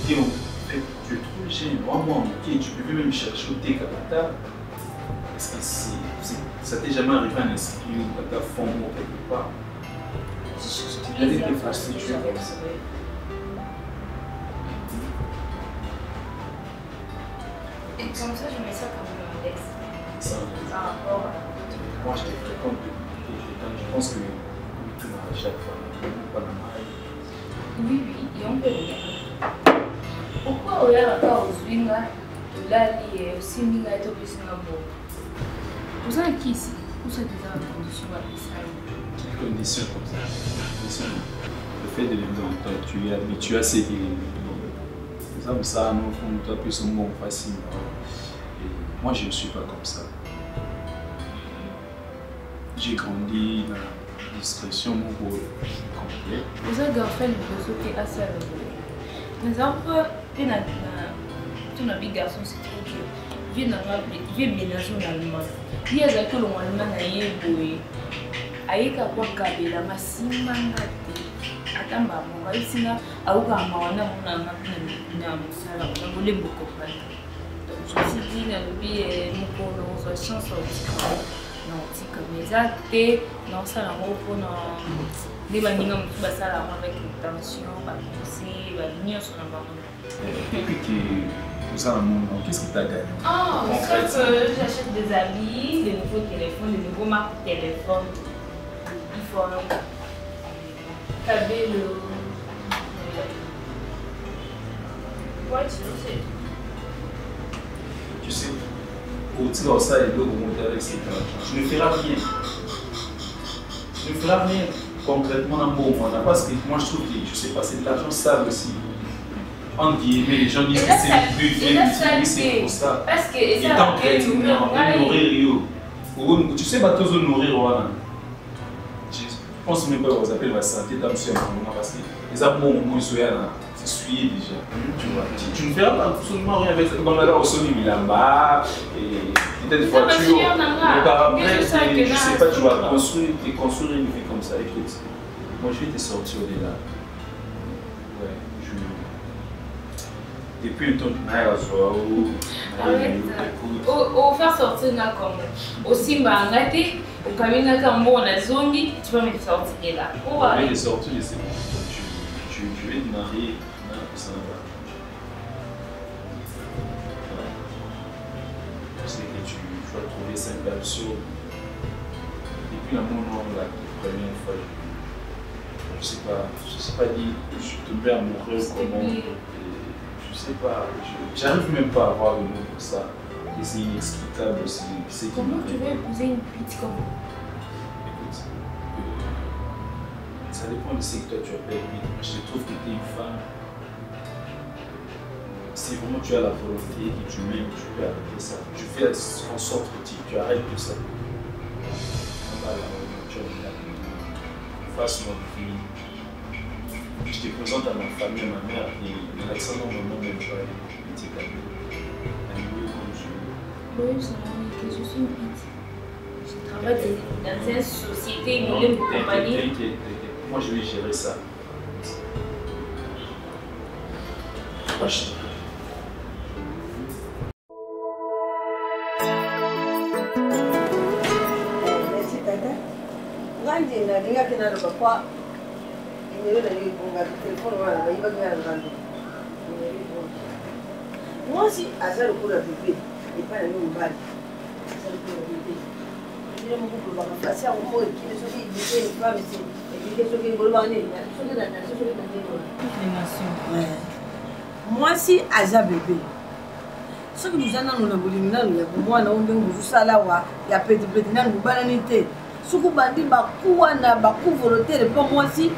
Tu es trop jeune, moi, tu peux même chercher au thé Kabata. Est-ce que ça t'est jamais arrivé à un esprit ou à ta fond ou quelque part? Tu as été prostituée comme ça. Et comme ça, je mets ça comme un index. Ça rapport à... Moi, je te fréquente depuis quelque temps. Je pense que tu m'as chaque fois, pas normal. Oui, et on peut regarder. Pourquoi on a encore aux Zwinga, là, il y a aussi une gâteau plus beau. Vous avez qui ici? Où ça déjà la condition à ça? Une condition comme ça. Le fait de vivre dans toi, tu es habitué à ces comme ça, nous font toi plus un bon facile. Et moi, je ne suis pas comme ça. J'ai grandi dans la discrétion, mon rôle complet. Vous avez fait le besoin qui est assez élevé. Mais après, tu n'as pas de garçon, c'est trop dur. Viens bien nationalement. Il y a des gens qui ont un peu ayeka kwa kabela masimanga te atamba mo baisina auka mawana mona na musala na bolembo kopana donc je me suis dit na lobi mokolo za chance au non tika mais ça te non ça la pour non les baninga mutu basala avec intention ba pousser ba ligner sur la maman. Depuis que vous avez un moment, qu'est-ce que tu as gagné? Ah, j'achète des habits, des nouveaux téléphones, des nouveaux marques de téléphone. Il faut caber le. Ouais, tu sais, au tir ça et l'eau monter avec ces plans. Je ne ferai rien. Je ne ferai rien concrètement dans mon moment. Parce que moi je trouve que, je sais pas, c'est de l'argent sale aussi. En guillemets, les gens disent que c'est le but, c'est pour ça. Parce que et tant que nourrir, tu sais, tu dois nourrir. Je pense même pas que vous appelez la santé dans ce moment parce que les amours, c'est suivi déjà. Tu vois, tu ne feras pas absolument rien avec ça. Comme là, au Sony Milamba, et peut-être voiture. Mais par après, je sais pas, tu vas construire une vie comme ça. Écoute, moi je vais te sortir de là. Ouais, depuis un temps, au faire sortir na comme aussi mangate au camina comme bon la zombie tu vas me sortir de là. Je vais sortir de ces je vais te marier ça va. Je sais que tu vas trouver ça un peu absurde. Depuis un moment la première fois je sais pas dire je te mets amoureux comment. Je sais pas, j'arrive même pas à avoir le mot pour ça. Et c'est inexplicable aussi. Comment tu veux épouser une petite comme ça? Écoute, ça dépend de ce que toi tu appelles oui. Je trouve que tu es une femme. Si vraiment tu as la volonté et tu m'aimes, tu peux arrêter ça. Tu fais en sorte que tu arrêtes tout ça. Tu as face mon vie. Je te présente à ma famille, à ma mère, et Alexandre ne même pas un petit cadeau. Oui, c'est vrai que je suis une petite. Je travaille dans une société, une compagnie. T'inquiète. Moi, je vais gérer ça. Merci, Tata. Grandi, la ligne qui n'a pas. Moi aussi, à ça le coup de bébé, et pas la même balle. Ça le coup de bébé. Je ne peux pas passer à un mot qui ne se dit pas, mais c'est ce qui est volonté. Moi aussi, à ça bébé. Ce que nous avons dans le boulot, il y a pour moi, on a un salawa, il y a petit dans le bananité. Ce que bandi bakouana, bakou volonté, le pour moi aussi.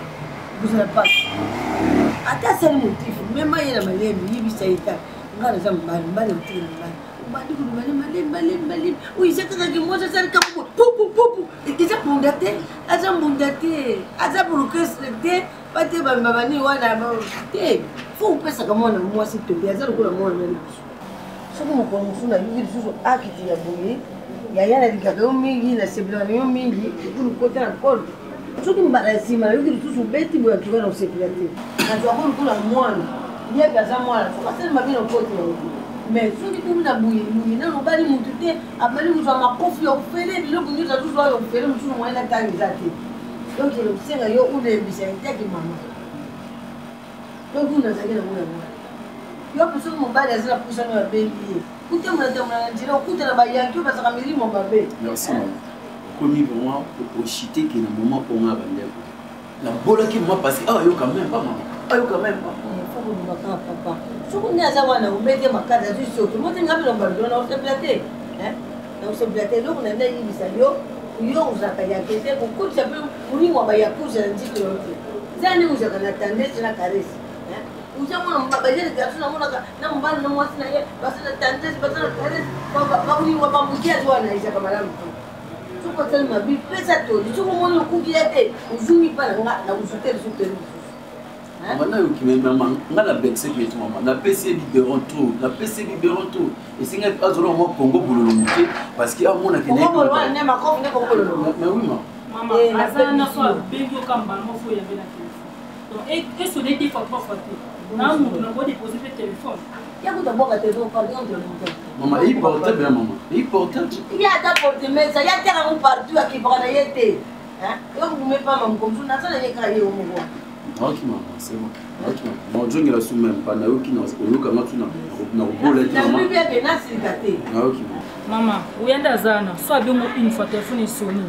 Vous n'avez pas. Attends, c'est le motif. Même moi, il y a malais, il y a des gens. On a des malais, oui, c'est que moi, je sais que pou. Et qu'ils ont bondaté, ils ont bondaté, ils ont pour que c'était pas de mamani ou un faut que ça commence moi, s'il te plaît, ça le coup de moi. Ce que nous connaissons, il y a des choses à qui y a bouillé. Il y a des cadeaux, il y a des blancs, il y a des côtés encore. Ce qui me paraît si mal, il y a tout ce bête qui va trouver dans ces platés. Quand tu as un coup de moine, il y a des moines, il faut passer ma vie au côté. Mais ce qui nous a bouillé, nous n'avons pas dit que après nous avons confié au fait, nous avons dit que nous avons fait, nous avons moyen d'arriver. Donc, il y a aussi un peu de biscuit qui maman. Donc, nous avons dit que nous avons. Il y a personne qui m'a dit que nous avons fait. Écoutez, nous avons dit que nous avons fait mon bébé. Merci. Comme vraiment au chité qui est le moment pour moi la bola qui m'a passé ah yo quand même pas maman ah yo quand même pas faut que nous va papa ce qu'on a zawana on met ma casa juste sur moi t'es ngapelo mbalo on se platé hein on se platé donc on a dit ça yo on a pas y a été pour coup ça peut pour nous ba ya couche un petit peu ça nous a quand attendre c'est la caresse hein ou ça moi on va dire que ça on na mbalo na moi sina parce que attendre parce que caresse ba nous va pas mouiller zawana isa kama la tu peux tellement bien faire tout tu comment le coup qui était aujourd'hui pas na usoter Maintenant, qui m'a maman, on a la bête, c'est que maman, la PC libérant tout, la PC libérant tout. Et c'est pas seulement moi Congo pour le monter, parce qu'il y a un monde qui n'est pas. Mais oui, maman. Et la zone n'a pas bien comme maman, faut y aller la téléphone. Donc, et ce n'est pas trop facile. Non, on va déposer le téléphone. Il y a d'abord un téléphone, pardon. Maman, il portait bien, maman. Il portait. Il y a ta porte, mais ça y a terre partout à qui prend la yété. Hein? Et vous ne mettez pas maman comme ça, n'a pas de au moment. Ok, maman, c'est bon. Ok, maman. Je ne suis même pas. Naoki, non, c'est au Canada, tu n'as pas de maman. Tu bien que c'est gâté. Ok, maman, où est Dazana? Soit bien une fois téléphone est sonné.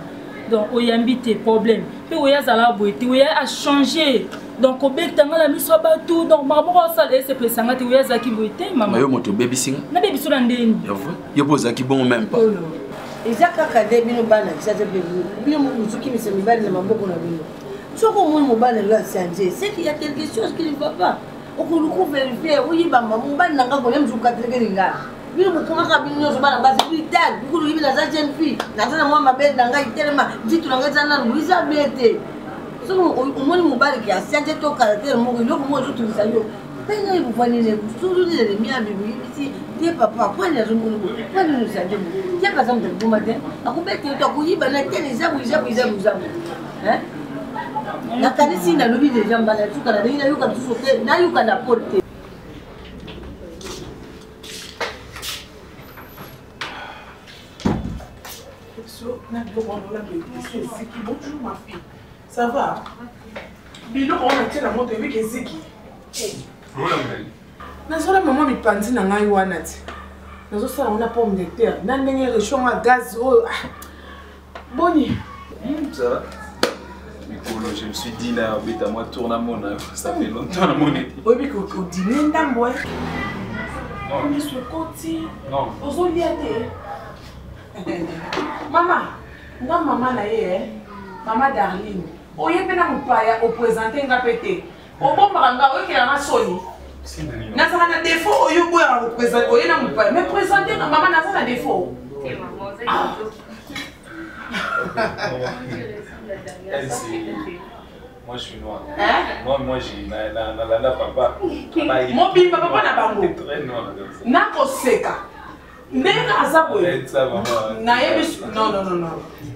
Donc, il y a des problèmes. Puis, il y a la beauté, il y a à changer. Donc, au bec, tu as mis sur tout. Donc, maman, ça c'est plus ça. Il y a Zaki beauté, maman. Mais tu baby sing. Na baby sur l'andé. Il y a Zaki bon même pas. Et Zaki a des bino bana, ça te plaît. Bino muzuki mi se mi bana mambo kuna bino. Soko mon bana là c'est c'est qu'il y a quelque chose qui ne va pas. Au coup de vérifier, oui, maman, mon bana n'a pas même zuka telinga. Bino mukamaka bino zo bana basi bitag, bikulu ibi na za jeune fille. Na tana mwa mabele na ngai telema, jitu na ngai tana luiza bete. Soko umoni mubali ki asianje to caractère mo yo mo zo tu sayo. Pena ibu fani ne kusuru ni le mia bibi ici. Tie papa, kwani azungulu. Kwani nusaje mo. Tie pasa mtu kumate. Akubete to kuyiba na tele zabu. Hein? Na kanisi na lobi de jamba na tuka na ina yuka tusote na yuka na porte. Bonjour ma fille. Ça va? Bilo on a tiré la moto avec Ezeki. Nazola maman mi pandi na ngai wana ti. Nazosala on a pomme de terre. Na ndenge réchaud à gaz. Boni. Ça va? Je me suis dit là, à moi tourne à mon ça fait longtemps à mon été. Oui, mais au dîner ndambo. Non. On est sur le côté. Non. Ozo liate. Maman, non maman na ye, maman Darlene. Oye pena mupaya au présenter nga pété. Au bon maranga oye kela na soni. Na ça na défaut oye boya au présenter oye na mupaya. Mais présenter maman na ça na défaut. Et maman c'est moi je suis noir. Hein? Moi j'ai na papa. Mon bimba papa na bango. Très noir. Na koseka. Nena azabo. Na yebi non.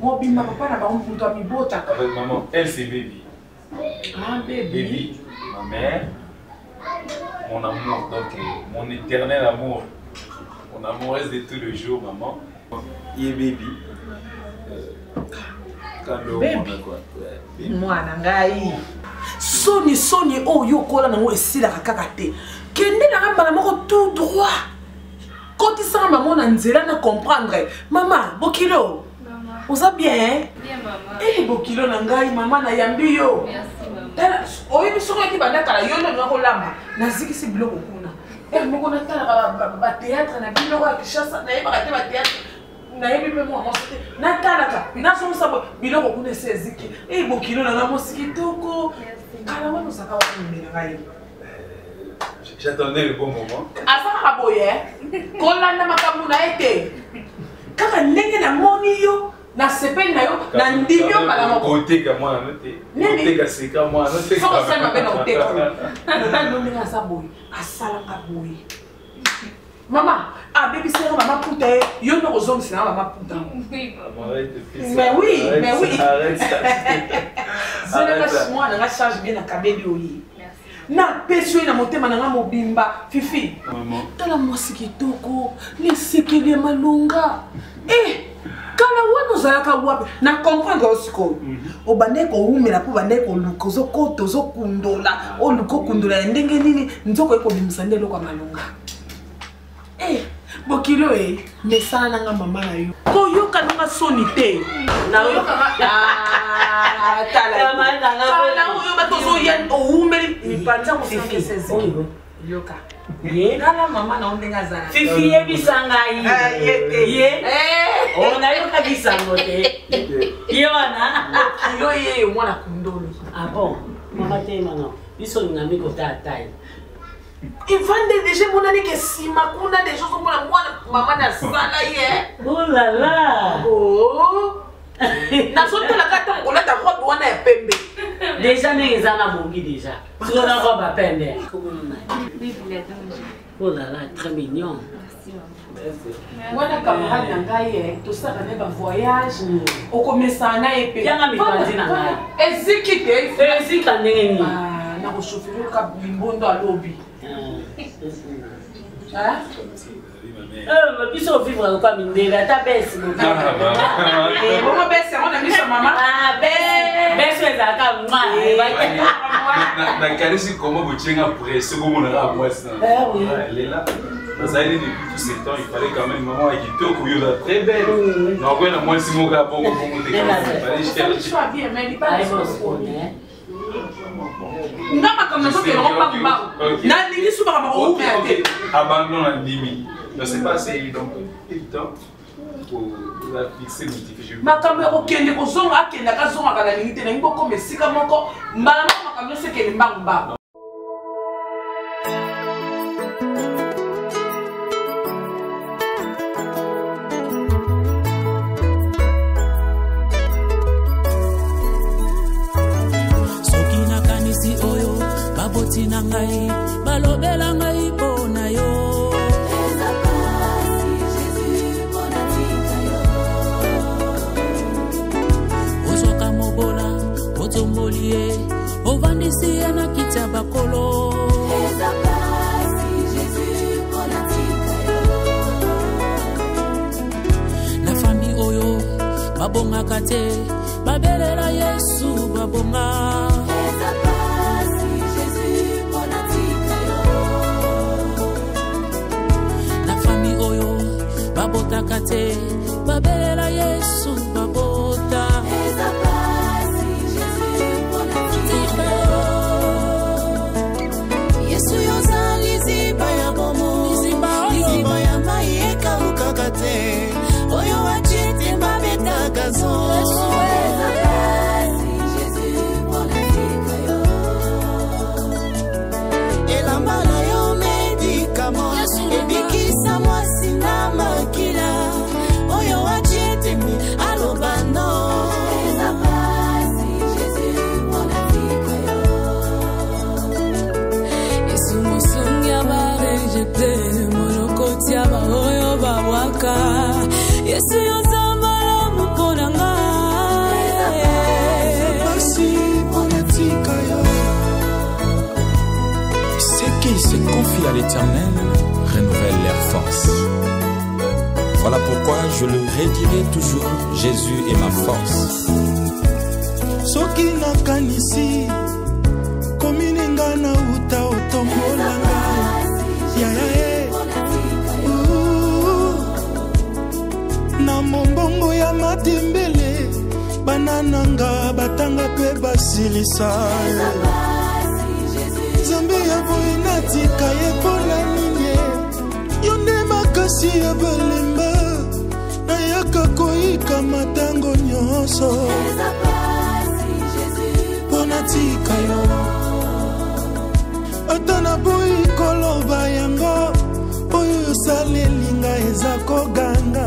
Mon bimba papa na bango pour toi mi bota. Avec maman, elle c'est baby. Ah baby. Baby, ma mère, mon amour, donc mon éternel amour. Mon amoureuse de tous les jours, maman. Et baby. Mwana ngai soni oyo kola nango esilaka kaka te kende na ngamba moko tout droit kotisanga maman na nzela na comprendre mama bokilo oza bien eh bokilo na ngai mama na yambi yo tala oyebi soko eki bandakala yo ndo nakolamba nazikisi biloko kuna moko natala batéâtre na biloko ya kishasa nayebaka te batéâtre nayebi pe moi mosote natalaka nasomisa biloko kuna esi eziki bokilo na nga mosi kitoko kala wana osaka wana na ngai j'attendais le bon moment azaka boye kolanda makambo na ye te kaka ndenge namoni yo nasepeli na yo na ndimi yo mbala moko oteka mwana no te oteka seka mwana no te soko osali mabe na oteka nani ndenge aza boye asalanga boye maman, bébé c'est maman puta yo no ozong c'est maman puta. Mais oui. Arrête ça. Moi na charge bien na kabeli oyi. Na peso na motema na mobimba fifi. Maman. Tala mwasi kitoko, ni sekele malunga. Kala wana ozalaka wapi na comprendre osiko. Obande ko umela po bande ko lukozo ko tozo kundola, o luko kundola ndenge nini nzoko eko bimsande lo kwa malunga. Bokilo mesana nanga mama na yo koyoka nanga soni te na yo tala oyo batozo ya oumeli mipanza mosiki sezi yoka ngala mama na ondenga zana fifi yebisanga ye ona yoka bisango te yona kilo ye mwana kundolo ah bon mama te mama biso ngami ko tatai. Il vendait déjà mon année que si ma kuna des choses comme la moi maman na sala hier. Oh là là. Oh. Na sote la kata on a ta robe wana ya pembe. Déjà n'est za na mongi déjà. Sur la robe à pembe. Oh là là, très mignon. Wana camarade na ngai to saka ne ba voyage. O komesa na epé. Yanga mi pandi na ngai. Eziki te. Eziki ndenge ni. Na au chauffeur le bimbondo à lobby. Hein? Biso vivre comme une belle, ta baisse. Comment baisse? On a mis sa maman. Ah, baisse les accords. La caresse, comment vous tiens après ce moment là à moi? Elle est là. Dans les depuis tout ce temps, il fallait quand même maman qui te couille très belle. Non, quand moi si mon gars bon il fallait je sois bien, mais il pas Ngama comme ça que on pas pas. Na ningi suba kama o perte. Abandon la limite. Donc c'est pas c'est donc évident pour la fixer notifier. Makambe okende ko zonga akenda ka zonga kala limite na ngoko mesika moko mbala makambe se ke mbamba. Tina ngai balobela ngai pona yo ozoka mobola otombolie ovandisi na kita bakolo na famille oyo babonga kate babelela Yesu babonga babota kate babelela Yesu babota Yesu yozali ziba ya bomo ziba ya maika ukakate oyo wachite babeta gazo elambala yo medicament ebikisa mwasi na makila oyo wachite mi alobano Yesu musungi abarejete monokoti abaoyo babwaka Yesu yozambala mupona ngai basi ponatika yo Ceux qui se confient à l'Éternel renouvellent leurs forces. Voilà pourquoi je le redirai toujours, Jésus est ma force. Soki nakanisi komininga na uta otombolanga ya na mombongo ya matembele banananga batanga pe basilisa Zambe ya boye natika yepola ninye Yonde makasi ya balemba Nayaka koika matango nyoso Ponatika yo Atana boyi koloba yango Oyo salelinga eza koganga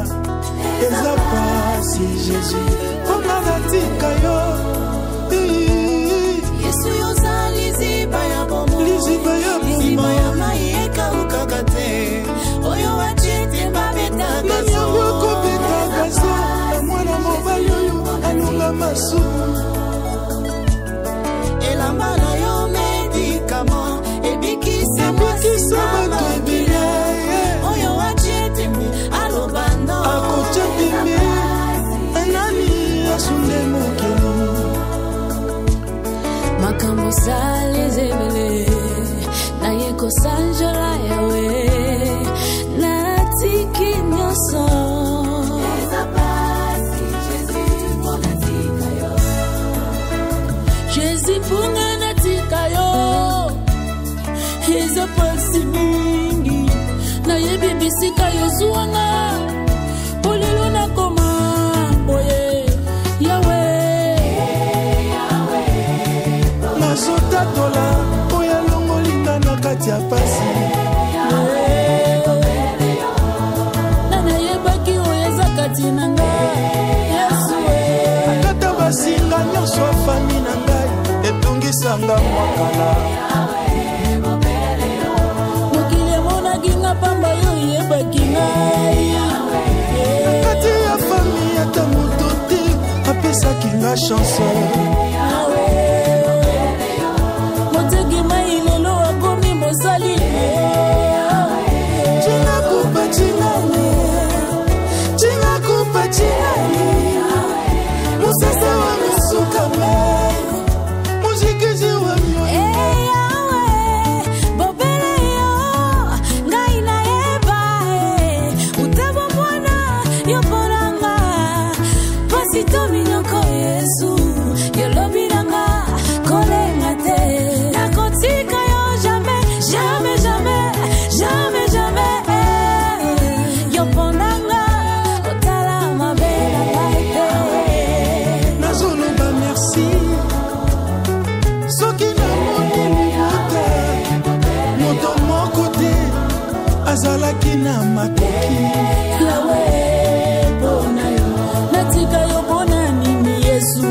Eza pasi Jésus Ponatika yo Yesu yozali ziba ya bomo Liziba ya maika ukakate Oyo wachite babeta gazo Nanyango kobeta gazo Na mwana mobali oyo alunga masu Elambala yo medicament Ebikisa mwasi na makila Oyo wachite mi alobando Akochete mi Anani asunde mokeli Makambo sales ebele na yeko sanjola yawe na tiki nyoso Jésus punga na tika yo Eza pasi mingi na yebi bisika yo zuanga polelo na koma boye yawe Sotatola oya longolinga na kati ya pasi Nana yebaki oyo eza kati na ngai Yesu akata basinga nyonso afami na ngai etungisanga mwakala mokili emonaki nga pamba yo yebaki ngai kati ya fami ata moto te apesaki nga chanson azalaki na makoki Yawe pona yo natika yo pona nini Yesu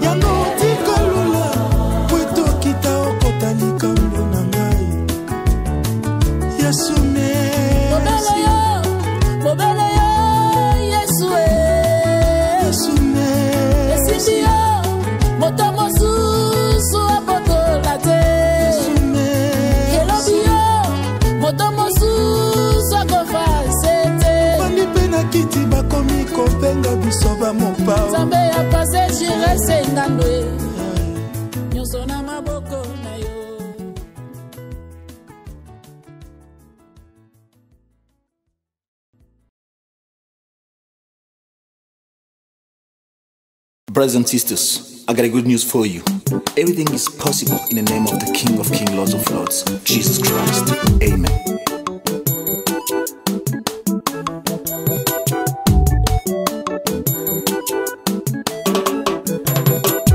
yango tika lula pweto kita okota likambo na ngai Yesu ne Bobele yo Yesu Yesu ne Yesu yo moto mosusu apotola te Yesu ne Elobi yo moto mosusu akofase te Bandi pe na kiti bakomi kobenga biso bamopao Nzambe ya pase jire sengando nyonso na maboko na yo Brothers and sisters, I got a good news for you. Everything is possible in the name of the King of Kings, Lord of Lords, Jesus Christ. Amen.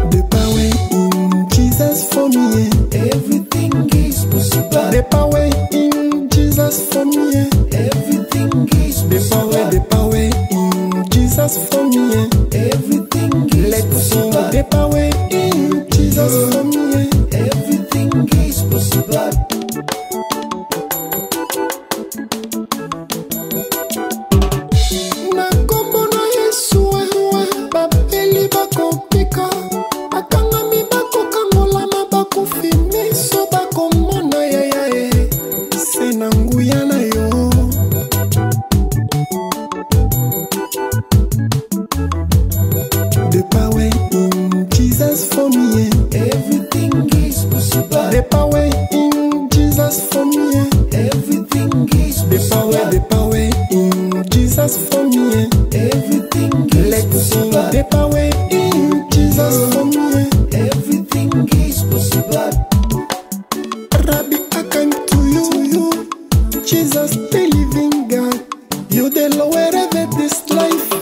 The power in Jesus for me, everything is possible. The power in Jesus for me, everything is possible. The power in Jesus for me, everything is possible. The power in Jesus for me, everything is possible. Na kombo na Yesu babeli bakopika akangami bakokangolama bakofime so bakomona yayae se na nguya na yo The power in Jesus for me, everything is possible. The power in Jesus for me, everything is possible. The power in Jesus for me, everything is possible. The power in Jesus for me, everything is possible. Rabbi, I come to you, Jesus, the living God. You the lower of this life.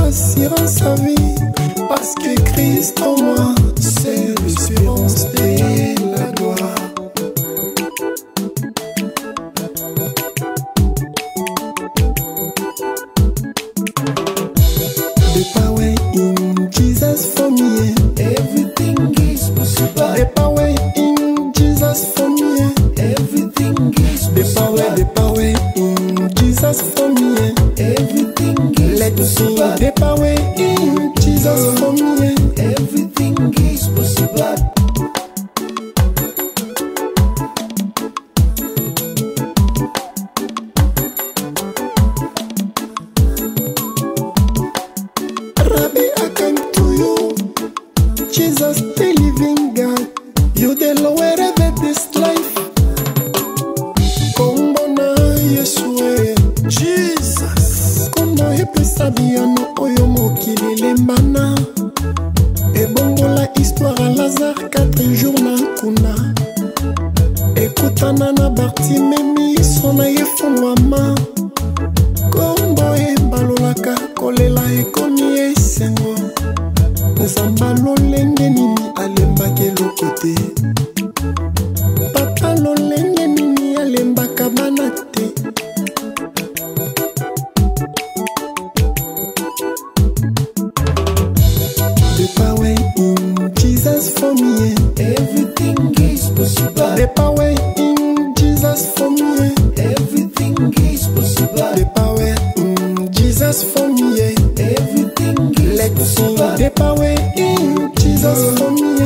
Assurance à vie parce que Christ en moi c'est l'espérance et la gloire. The power in Jesus for me, everything is possible. The power in Jesus for me, everything is possible. The power in Jesus for me, everything is possible. The power in Jesus for me, everything is possible. Rabbi, I come to you, Jesus, the living God. You the lower of this life. Kombona Yeshua, Jesus. Kombo epesa biyano oyo mokili lembana. Ebongola histoire à Lazare 4 jours na kuna. Ekutana na Bartimemi sona yefungwama. Kombo ebalolaka kolela ekomi esengo. Nzamba lolenge nini alembaki lokote. Papa lolenge nini alembaka bana te. The power in Jesus for me, everything is possible. The power in Jesus for me, everything is possible. The power in Jesus for me, everything is possible. The power in Jesus for me,